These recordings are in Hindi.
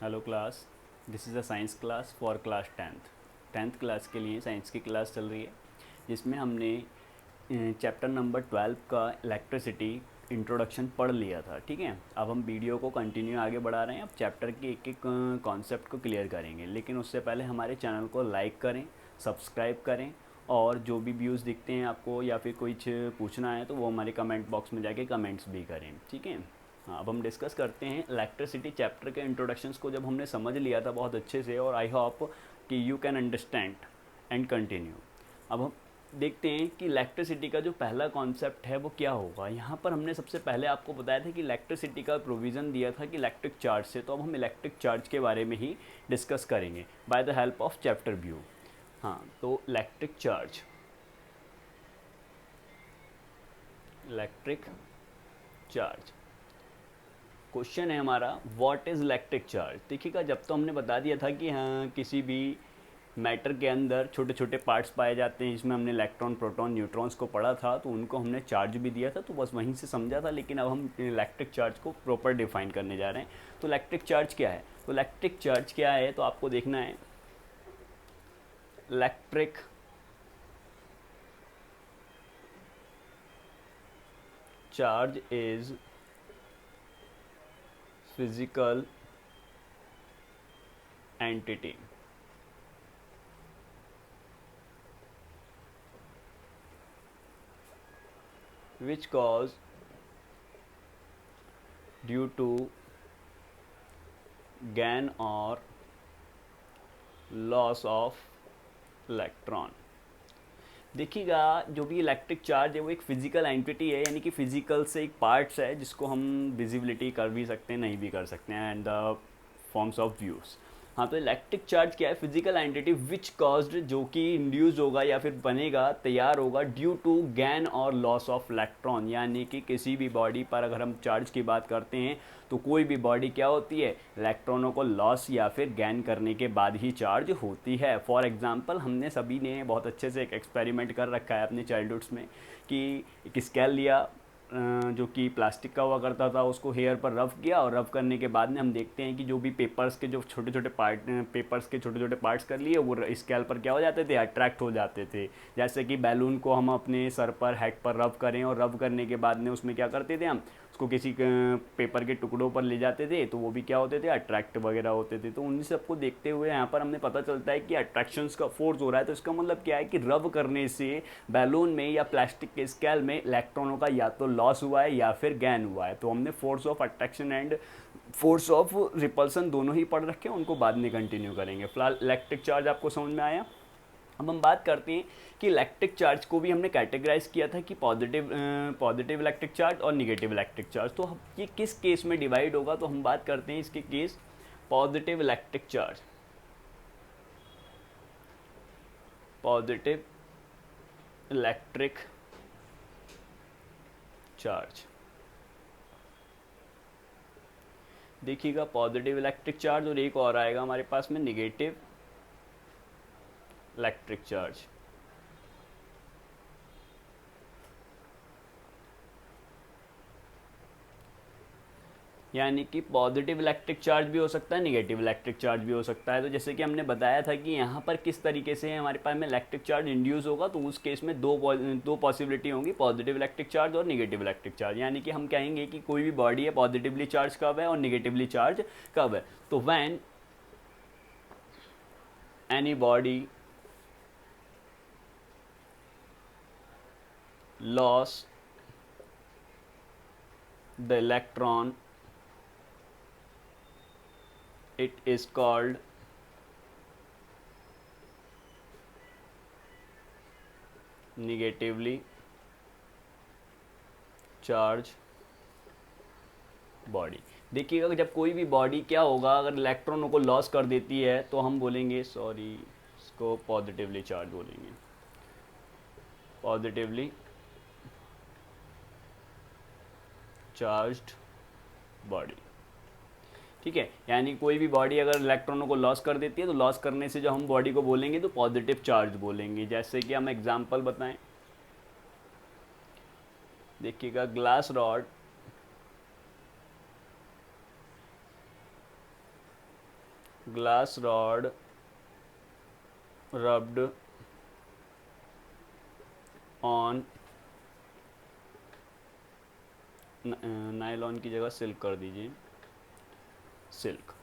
Hello class, this is a science class for class tenth class के लिए साइंस की क्लास चल रही है, जिसमें हमने चैप्टर नंबर 12 का इलेक्ट्रिसिटी इंट्रोडक्शन पढ़ लिया था। ठीक है, अब हम वीडियो को कंटिन्यू आगे बढ़ा रहे हैं। अब चैप्टर के एक एक कॉन्सेप्ट को क्लियर करेंगे, लेकिन उससे पहले हमारे चैनल को लाइक करें, सब्सक्राइब करें, और जो भी व्यूज़ दिखते हैं आपको या फिर कुछ पूछना है तो वो हमारे कमेंट बॉक्स में जाके कमेंट्स भी करें। ठीक है। हाँ, अब हम डिस्कस करते हैं इलेक्ट्रिसिटी चैप्टर के इंट्रोडक्शंस को। जब हमने समझ लिया था बहुत अच्छे से, और आई होप कि you can understand and continue. अब हम देखते हैं कि इलेक्ट्रिसिटी का जो पहला कॉन्सेप्ट है वो क्या होगा। यहाँ पर हमने सबसे पहले आपको बताया था कि इलेक्ट्रिसिटी का प्रोविज़न दिया था कि इलेक्ट्रिक चार्ज से, तो अब हम इलेक्ट्रिक चार्ज के बारे में ही डिस्कस करेंगे by the help of chapter view. हाँ, तो इलेक्ट्रिक चार्ज क्वेश्चन है हमारा, व्हाट इज़ इलेक्ट्रिक चार्ज। देखिएगा, जब तो हमने बता दिया था कि हाँ किसी भी मैटर के अंदर छोटे छोटे पार्ट्स पाए जाते हैं, जिसमें हमने इलेक्ट्रॉन, प्रोटॉन, न्यूट्रॉन्स को पढ़ा था, तो उनको हमने चार्ज भी दिया था, तो बस वहीं से समझा था। लेकिन अब हम इलेक्ट्रिक चार्ज को प्रॉपर डिफाइन करने जा रहे हैं। तो इलेक्ट्रिक चार्ज क्या है, तो इलेक्ट्रिक चार्ज क्या है तो आपको देखना है। Electric charge is physical entity which cause due to gain or loss of electron. देखिएगा, जो भी इलेक्ट्रिक चार्ज है वो एक फिजिकल एंटिटी है, यानी कि फिजिकल से एक पार्ट्स है जिसको हम विजिबिलिटी कर भी सकते हैं, नहीं भी कर सकते हैं, and the forms of views. हाँ, तो इलेक्ट्रिक चार्ज क्या है, फिजिकल एंटिटी विच कॉज्ड, जो कि इंड्यूस होगा या फिर बनेगा, तैयार होगा, ड्यू टू गैन और लॉस ऑफ इलेक्ट्रॉन। यानी कि किसी भी बॉडी पर अगर हम चार्ज की बात करते हैं तो कोई भी बॉडी क्या होती है, इलेक्ट्रॉनों को लॉस या फिर गैन करने के बाद ही चार्ज होती है। फॉर एग्जांपल, हमने सभी ने बहुत अच्छे से एक एक्सपेरिमेंट कर रखा है अपने चाइल्डहुड्स में, कि एक स्केल लिया जो कि प्लास्टिक का हुआ करता था, उसको हेयर पर रफ किया, और रफ करने के बाद में हम देखते हैं कि जो भी पेपर्स के जो छोटे छोटे पार्ट्स कर लिए, वो स्केल पर क्या हो जाते थे, अट्रैक्ट हो जाते थे। जैसे कि बैलून को हम अपने सर पर, हेड पर रफ करें, और रफ करने के बाद में उसमें क्या करते थे, हम उसको किसी पेपर के टुकड़ों पर ले जाते थे, तो वो भी क्या होते थे, अट्रैक्ट वगैरह होते थे। तो उन सबको देखते हुए यहाँ पर हमने पता चलता है कि अट्रैक्शंस का फोर्स हो रहा है। तो इसका मतलब क्या है कि रब करने से बैलून में या प्लास्टिक के स्केल में इलेक्ट्रॉनों का या तो लॉस हुआ है या फिर गैन हुआ है। तो हमने force of attraction and force of repulsion दोनों ही पढ़ रखे हैं, उनको बाद में कंटिन्यू करेंगे। फिलहाल इलेक्ट्रिक चार्ज आपको समझ में आया। अब हम बात करते हैं कि इलेक्ट्रिक चार्ज को भी हमने कैटेगराइज किया था कि पॉजिटिव इलेक्ट्रिक चार्ज और निगेटिव इलेक्ट्रिक चार्ज। तो ये किस केस में डिवाइड होगा, तो हम बात करते हैं इसके case positive electric charge. Positive electric charge, देखिएगा, पॉजिटिव इलेक्ट्रिक चार्ज, और एक और आएगा हमारे पास में निगेटिव इलेक्ट्रिक चार्ज। यानी कि पॉजिटिव इलेक्ट्रिक चार्ज भी हो सकता है, निगेटिव इलेक्ट्रिक चार्ज भी हो सकता है। तो जैसे कि हमने बताया था कि यहाँ पर किस तरीके से हमारे पास में इलेक्ट्रिक चार्ज इंड्यूस होगा, तो उस केस में दो पॉसिबिलिटी होंगी, पॉजिटिव इलेक्ट्रिक चार्ज और निगेटिव इलेक्ट्रिक चार्ज। यानी कि हम कहेंगे कि कोई भी बॉडी है, पॉजिटिवली चार्ज कब है और निगेटिवली चार्ज कब है। तो when any body loss the electron, it is called negatively charged body. देखिएगा, जब कोई भी बॉडी क्या होगा, अगर इलेक्ट्रॉनों को लॉस कर देती है तो हम बोलेंगे, सॉरी, इसको पॉजिटिवली चार्ज बोलेंगे, पॉजिटिवली चार्ज्ड बॉडी। ठीक है, यानी कोई भी बॉडी अगर इलेक्ट्रॉनों को लॉस कर देती है, तो लॉस करने से जो हम बॉडी को बोलेंगे तो पॉजिटिव चार्ज बोलेंगे। जैसे कि हम एग्जांपल बताएं, देखिएगा, glass rod glass rod rubbed on nylon की जगह सिल्क कर दीजिए, सिल्क।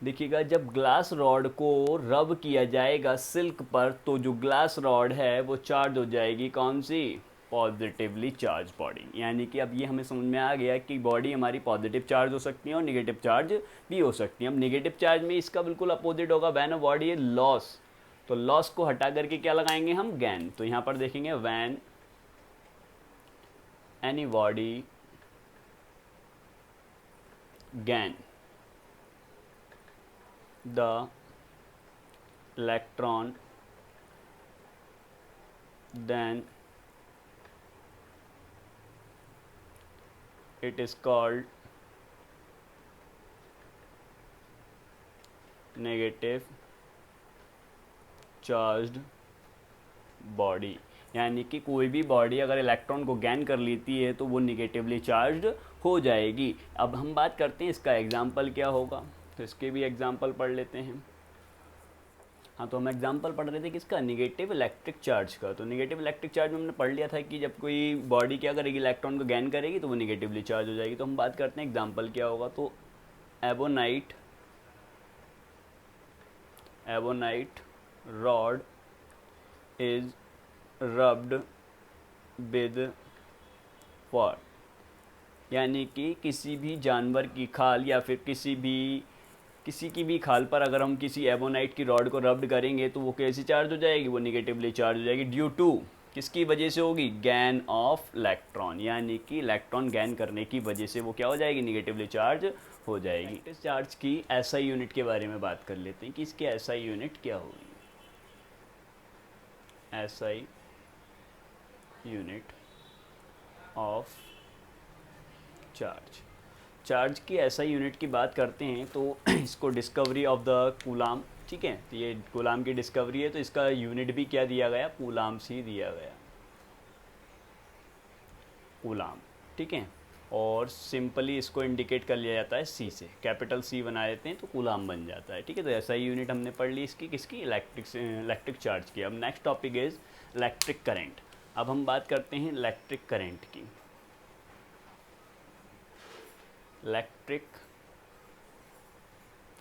देखिएगा जब ग्लास रॉड को रब किया जाएगा सिल्क पर तो जो ग्लास रॉड है वो चार्ज हो जाएगी कौन सी, पॉजिटिवली चार्ज बॉडी। यानी कि अब ये हमें समझ में आ गया कि बॉडी हमारी पॉजिटिव चार्ज हो सकती है और निगेटिव चार्ज भी हो सकती है। अब निगेटिव चार्ज में इसका बिल्कुल अपोजिट होगा, when a body is loss, तो लॉस को हटा करके क्या लगाएंगे हम, गैन। तो यहाँ पर देखेंगे when anybody gain the electron then it is called negative charged body। यानी कि कोई भी बॉडी अगर इलेक्ट्रॉन को गैन कर लेती है तो वो निगेटिवली चार्ज्ड हो जाएगी। अब हम बात करते हैं इसका एग्जाम्पल क्या होगा, तो इसके भी एग्जाम्पल पढ़ लेते हैं। हाँ, तो हम एग्जाम्पल पढ़ रहे थे किसका, निगेटिव इलेक्ट्रिक चार्ज का। तो निगेटिव इलेक्ट्रिक चार्ज में हमने पढ़ लिया था कि जब कोई बॉडी क्या करेगी, इलेक्ट्रॉन को गैन करेगी तो वो निगेटिवली चार्ज हो जाएगी। तो हम बात करते हैं एग्जाम्पल क्या होगा। तो ebonite rod is rubbed with for, यानी कि किसी भी जानवर की खाल या फिर किसी की भी खाल पर अगर हम किसी एबोनाइट की रॉड को रब्ड करेंगे तो वो कैसे चार्ज हो जाएगी, वो निगेटिवली चार्ज हो जाएगी। ड्यू टू किसकी वजह से होगी, गैन ऑफ इलेक्ट्रॉन, यानी कि इलेक्ट्रॉन गैन करने की वजह से वो क्या हो जाएगी, निगेटिवली चार्ज हो जाएगी। इस चार्ज की एसआई यूनिट के बारे में बात कर लेते हैं कि इसकी एसआई यूनिट क्या होगी। एसआई यूनिट ऑफ चार्ज की एसआई यूनिट की बात करते हैं तो इसको डिस्कवरी ऑफ द कूलाम, ठीक है, तो ये कूलाम की डिस्कवरी है तो इसका यूनिट भी क्या दिया गया, कूलाम्स ही दिया गया, कूलाम, ठीक है। और सिंपली इसको इंडिकेट कर लिया जाता है सी से, कैपिटल सी बना देते हैं तो कूलाम बन जाता है, ठीक है। तो एसआई यूनिट हमने पढ़ ली इसकी, किसकी, इलेक्ट्रिक चार्ज की। अब next topic is electric current. अब हम बात करते हैं इलेक्ट्रिक करंट की। इलेक्ट्रिक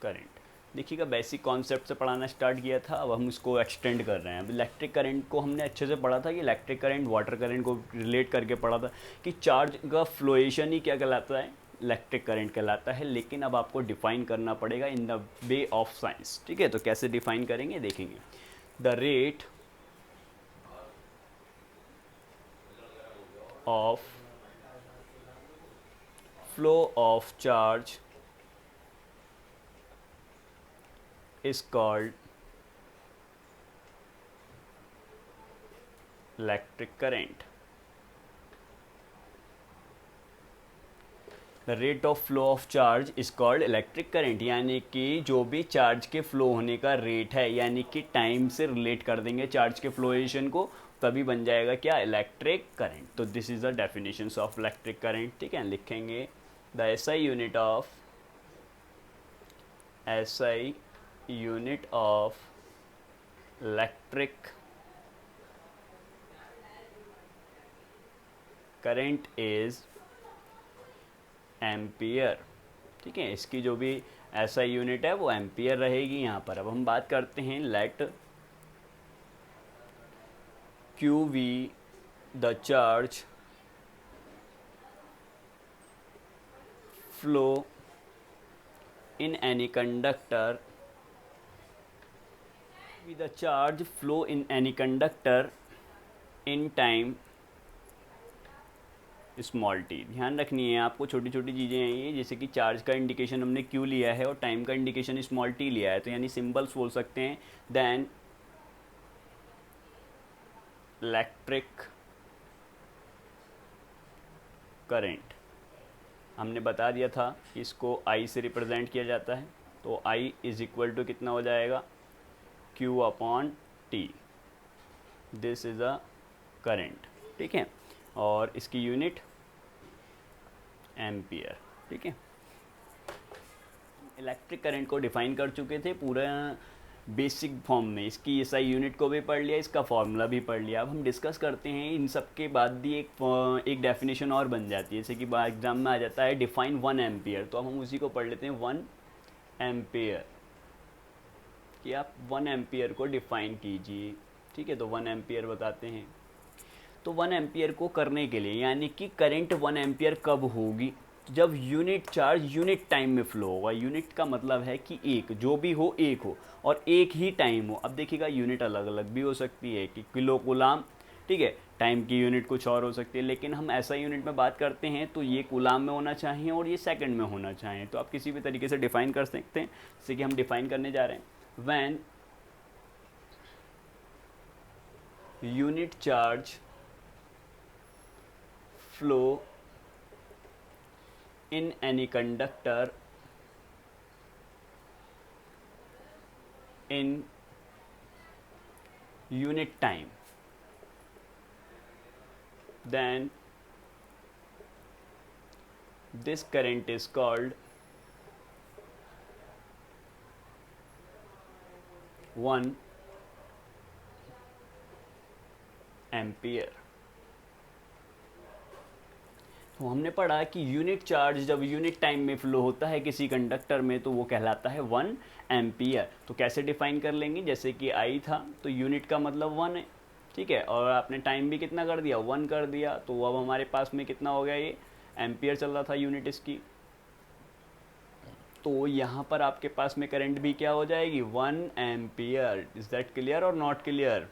करंट देखिएगा बेसिक कॉन्सेप्ट से पढ़ाना स्टार्ट किया था, अब हम इसको एक्सटेंड कर रहे हैं। अब इलेक्ट्रिक करंट को हमने अच्छे से पढ़ा था कि इलेक्ट्रिक करंट वाटर करंट को रिलेट करके पढ़ा था कि चार्ज का फ्लोएशन ही क्या कहलाता है, इलेक्ट्रिक करंट कहलाता है। लेकिन अब आपको डिफाइन करना पड़ेगा in the way of science, ठीक है। तो कैसे डिफाइन करेंगे देखेंगे। The rate of flow of charge is called electric current। The rate of flow of charge is called electric current, यानी कि जो भी चार्ज के फ्लो होने का रेट है, यानी कि टाइम से रिलेट कर देंगे चार्ज के फ्लोएशन को, तभी बन जाएगा क्या, इलेक्ट्रिक करंट। तो this is the definition of electric current, ठीक है। लिखेंगे the SI unit of unit of electric current is ampere, ठीक है। इसकी जो भी ऐसा यूनिट है वो एम्पियर रहेगी यहाँ पर। अब हम बात करते हैं let Q be the charge flow in any conductor, with the charge flow in any conductor in time small T. ध्यान रखनी है आपको, छोटी छोटी चीज़ें हैं ये, जैसे कि चार्ज का इंडिकेशन हमने क्यू लिया है और टाइम का इंडिकेशन स्मॉल टी लिया है, तो यानी सिंबल्स बोल सकते हैं। देन इलेक्ट्रिक करंट हमने बता दिया था कि इसको I से रिप्रेजेंट किया जाता है, तो I इज इक्वल टू कितना हो जाएगा, Q upon T। This is a current, ठीक है। और इसकी यूनिट एम्पियर, ठीक है। इलेक्ट्रिक करंट को डिफाइन कर चुके थे पूरा बेसिक फॉर्म में, इसकी एसआई यूनिट को भी पढ़ लिया, इसका फॉर्मूला भी पढ़ लिया। अब हम डिस्कस करते हैं इन सब के बाद भी एक डेफिनेशन और बन जाती है, जैसे कि एग्जाम में आ जाता है डिफाइन 1 एम्पियर, तो अब हम उसी को पढ़ लेते हैं 1 एम्पियर, कि आप 1 एम्पियर को डिफाइन कीजिए। ठीक है, तो 1 एम्पियर बताते हैं। तो 1 एम्पियर को करने के लिए यानी कि करंट 1 एम्पियर कब होगी, जब यूनिट चार्ज यूनिट टाइम में फ्लो होगा। यूनिट का मतलब है कि एक जो भी हो एक हो और एक ही टाइम हो। अब देखिएगा यूनिट अलग अलग भी हो सकती है कि किलो कुलाम, ठीक है, टाइम की यूनिट कुछ और हो सकती है, लेकिन हम ऐसा यूनिट में बात करते हैं तो ये कुलाम में होना चाहिए और ये सेकंड में होना चाहिए। तो आप किसी भी तरीके से डिफाइन कर सकते हैं, जैसे कि हम डिफाइन करने जा रहे हैं when unit charge flow in any conductor in unit time, then this current is called 1 ampere. तो हमने पढ़ा कि यूनिट चार्ज जब यूनिट टाइम में फ्लो होता है किसी कंडक्टर में तो वो कहलाता है 1 एम्पियर। तो कैसे डिफाइन कर लेंगे, जैसे कि आई था तो यूनिट का मतलब 1 है, ठीक है, और आपने टाइम भी कितना कर दिया 1 कर दिया, तो अब हमारे पास में कितना हो गया, ये एम्पियर चल रहा था यूनिट इसकी। तो यहाँ पर आपके पास में करंट भी क्या हो जाएगी 1 एम्पियर। इज दैट क्लियर और नॉट क्लियर?